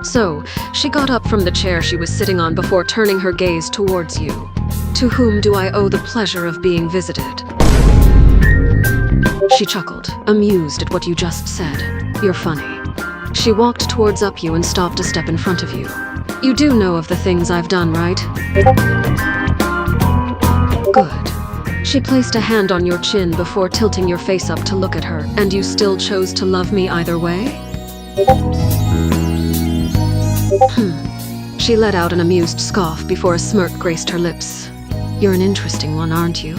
So, she got up from the chair she was sitting on before turning her gaze towards you. To whom do I owe the pleasure of being visited? She chuckled, amused at what you just said. You're funny. She walked towards you and stopped a step in front of you. You do know of the things I've done, right? Good. She placed a hand on your chin before tilting your face up to look at her, and you still chose to love me either way? She let out an amused scoff before a smirk graced her lips. You're an interesting one, aren't you?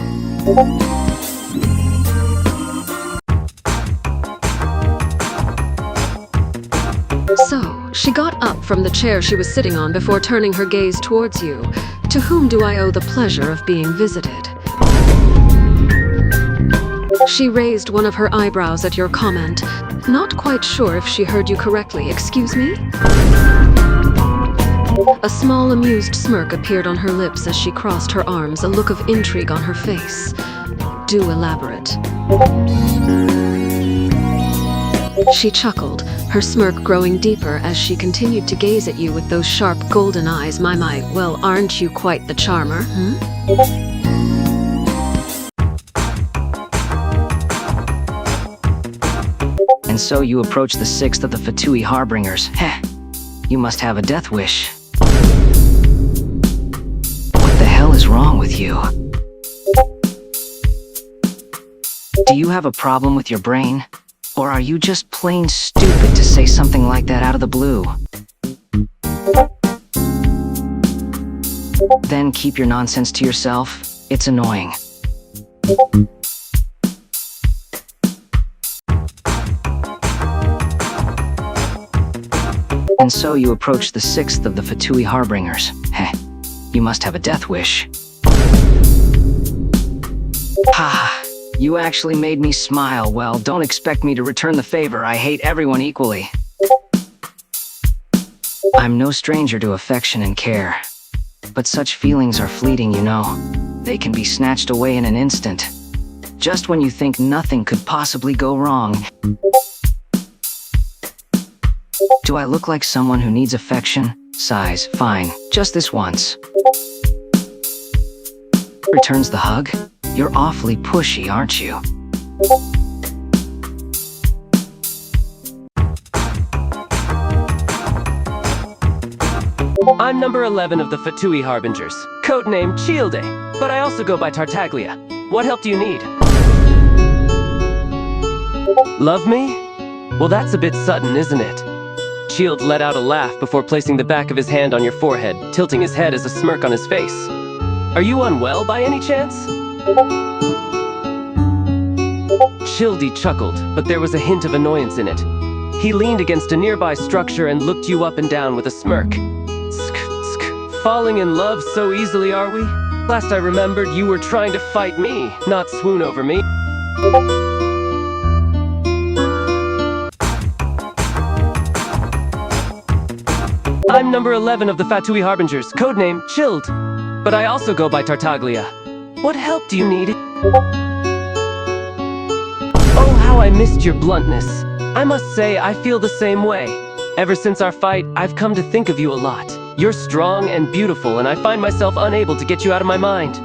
So, she got up from the chair she was sitting on before turning her gaze towards you. To whom do I owe the pleasure of being visited? She raised one of her eyebrows at your comment. Not quite sure if she heard you correctly. Excuse me? A small amused smirk appeared on her lips as she crossed her arms, a look of intrigue on her face. Do elaborate. She chuckled, her smirk growing deeper as she continued to gaze at you with those sharp golden eyes. My, well, aren't you quite the charmer, And so you approach the sixth of the Fatui Harbingers. Heh, you must have a death wish. What the hell is wrong with you? Do you have a problem with your brain? Or are you just plain stupid to say something like that out of the blue? Then keep your nonsense to yourself. It's annoying. And so you approach the sixth of the Fatui Harbingers. Heh, you must have a death wish. Ha! You actually made me smile. Well, don't expect me to return the favor. I hate everyone equally. I'm no stranger to affection and care. But such feelings are fleeting, you know. They can be snatched away in an instant. Just when you think nothing could possibly go wrong. Do I look like someone who needs affection? Sighs, fine, just this once. Returns the hug? You're awfully pushy, aren't you? I'm number 11 of the Fatui Harbingers, codename Childe, but I also go by Tartaglia. What help do you need? Love me? Well, that's a bit sudden, isn't it? Childe let out a laugh before placing the back of his hand on your forehead, tilting his head as a smirk on his face. Are you unwell by any chance? Childe chuckled, but there was a hint of annoyance in it. He leaned against a nearby structure and looked you up and down with a smirk. Falling in love so easily, are we? Last I remembered, you were trying to fight me, not swoon over me. I'm number 11 of the Fatui Harbingers, codename Childe, but I also go by Tartaglia. What help do you need? Oh, how I missed your bluntness. I must say, I feel the same way. Ever since our fight, I've come to think of you a lot. You're strong and beautiful, and I find myself unable to get you out of my mind.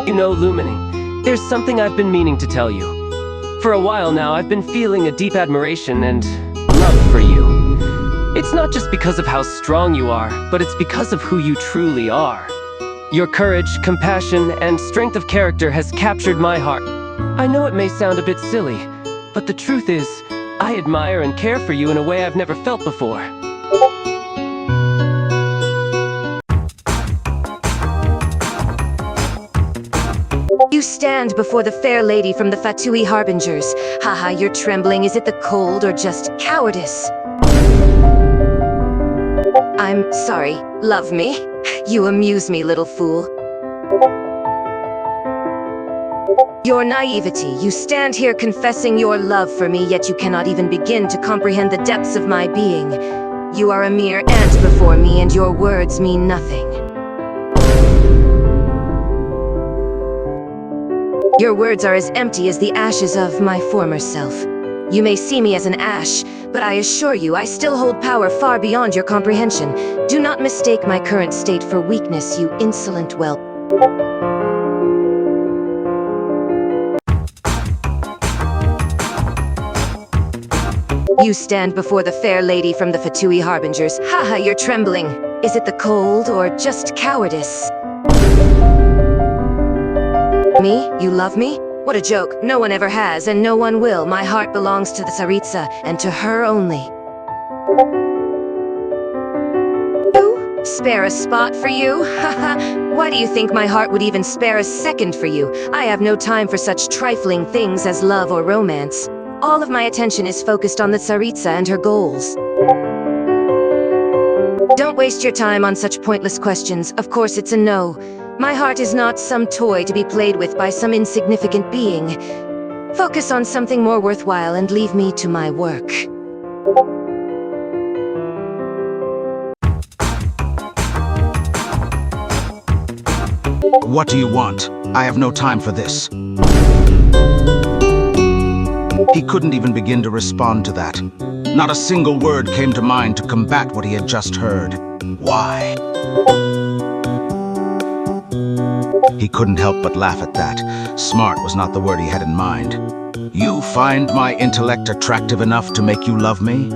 You know, Lumine, there's something I've been meaning to tell you. For a while now, I've been feeling a deep admiration and love for you. It's not just because of how strong you are, but it's because of who you truly are. Your courage, compassion, and strength of character has captured my heart. I know it may sound a bit silly, but the truth is, I admire and care for you in a way I've never felt before. You stand before the fair lady from the Fatui Harbingers. Haha, you're trembling. Is it the cold or just cowardice? I'm sorry. Love me? You amuse me, little fool. Your naivety. You stand here confessing your love for me, yet you cannot even begin to comprehend the depths of my being. You are a mere ant before me, and your words mean nothing. Your words are as empty as the ashes of my former self. You may see me as an ash, but I assure you I still hold power far beyond your comprehension. Do not mistake my current state for weakness, you insolent whelp. You stand before the fair lady from the Fatui Harbingers. Haha, you're trembling. Is it the cold or just cowardice? Me? You love me? What a joke. No one ever has, and no one will. My heart belongs to the Tsaritsa, and to her only. You? Spare a spot for you? Haha. Why do you think my heart would even spare a second for you? I have no time for such trifling things as love or romance. All of my attention is focused on the Tsaritsa and her goals. Don't waste your time on such pointless questions. Of course it's a no. My heart is not some toy to be played with by some insignificant being. Focus on something more worthwhile and leave me to my work. What do you want? I have no time for this. He couldn't even begin to respond to that. Not a single word came to mind to combat what he had just heard. Why? He couldn't help but laugh at that. Smart was not the word he had in mind. You find my intellect attractive enough to make you love me?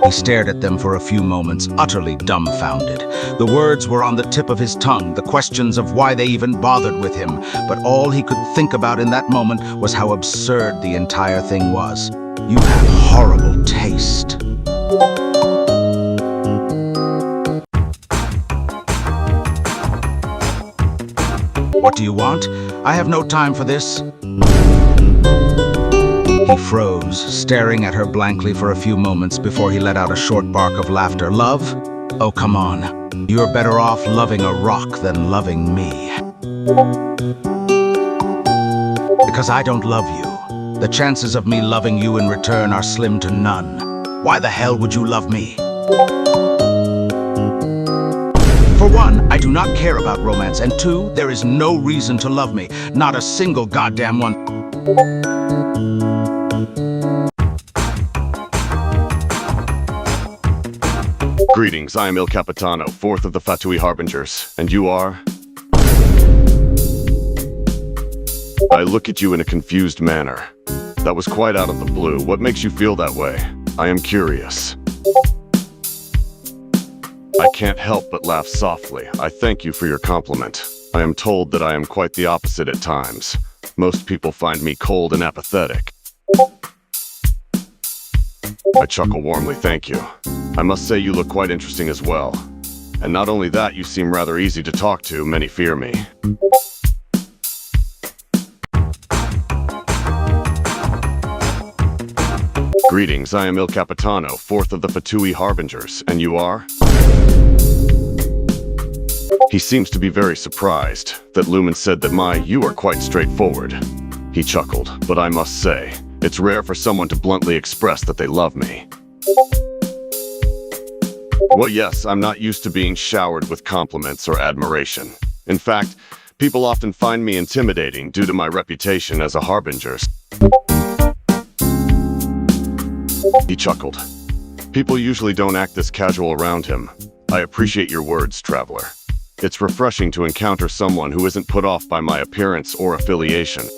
He stared at them for a few moments, utterly dumbfounded. The words were on the tip of his tongue, the questions of why they even bothered with him, but all he could think about in that moment was how absurd the entire thing was. You have horrible taste. What do you want? I have no time for this. He froze, staring at her blankly for a few moments before he let out a short bark of laughter. Love? Oh, come on. You're better off loving a rock than loving me. Because I don't love you. The chances of me loving you in return are slim to none. Why the hell would you love me? For one, I do not care about romance, and two, there is no reason to love me. Not a single goddamn one. Greetings, I am Il Capitano, 4th of the Fatui Harbingers, and you are? I look at you in a confused manner. That was quite out of the blue. What makes you feel that way? I am curious. I can't help but laugh softly. I thank you for your compliment. I am told that I am quite the opposite at times. Most people find me cold and apathetic. I chuckle warmly, thank you. I must say you look quite interesting as well. And not only that, you seem rather easy to talk to. Many fear me. Greetings, I am Il Capitano, 4th of the Fatui Harbingers, and you are? He seems to be very surprised that Lumine said that you are quite straightforward. He chuckled, but I must say, it's rare for someone to bluntly express that they love me. Well, yes, I'm not used to being showered with compliments or admiration. In fact, people often find me intimidating due to my reputation as a harbinger. He chuckled. People usually don't act this casual around him. I appreciate your words, traveler. It's refreshing to encounter someone who isn't put off by my appearance or affiliation.